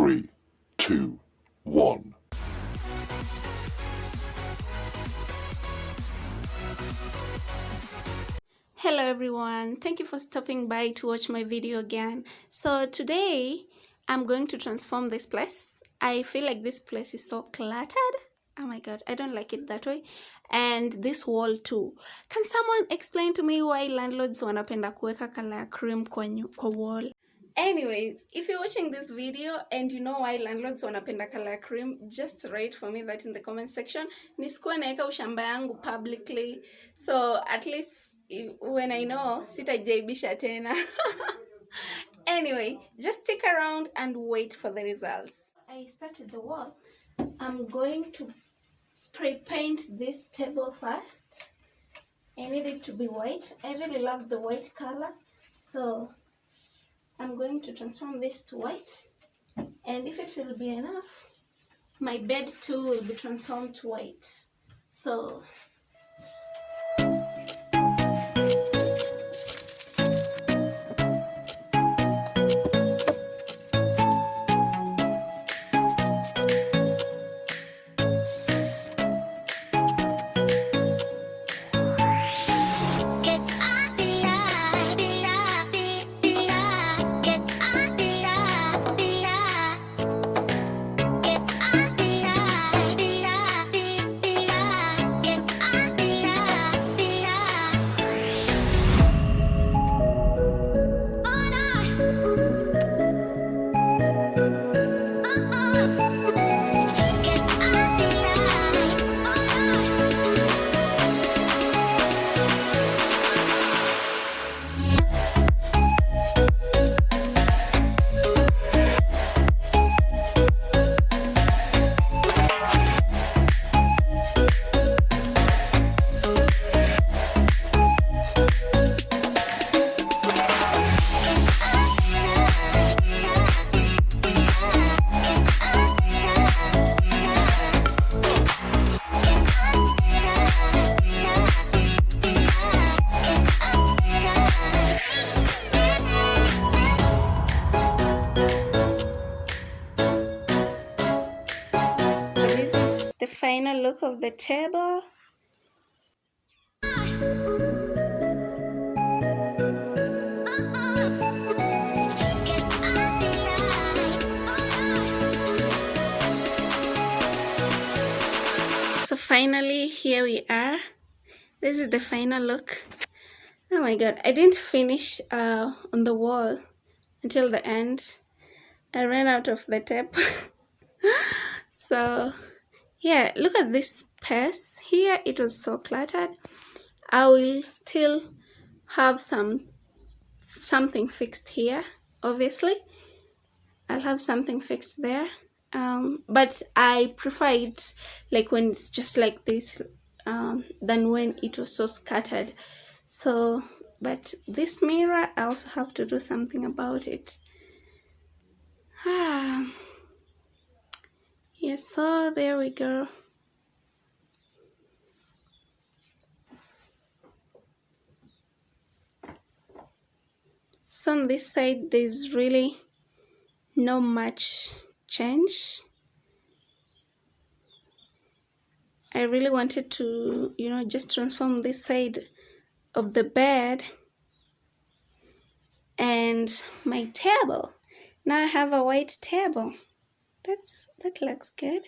3, 2, 1. Hello everyone, thank you for stopping by to watch my video again. So today I'm going to transform this place. I feel like this place is so cluttered. Oh my god, I don't like it that way. And this wall too. Can someone explain to me why landlords wanapenda kuweka color ya cream kwa wall? Anyways, if you're watching this video and you know why landlords wanapenda color cream, just write for me that in the comment section. Nisikuwe naeka ushamba yangu publicly, so at least when I know, sitajaibisha tena. Anyway, just stick around and wait for the results. I start with the wall. I'm going to spray paint this table first. I need it to be white. I really love the white color, so I'm going to transform this to white. And if it will be enough, my bed too will be transformed to white. So the final look of the table. So finally, here we are. This is the final look. Oh my god, I didn't finish on the wall until the end. I ran out of the tape. So yeah, look at this space here. It was so cluttered. I will still have something fixed here. Obviously, I'll have something fixed there. But I prefer it like when it's just like this than when it was so scattered. So, but this mirror, I also have to do something about it. Yes, so there we go. So on this side, there's really no much change. I really wanted to, just transform this side of the bed and my table. Now I have a white table. That looks good.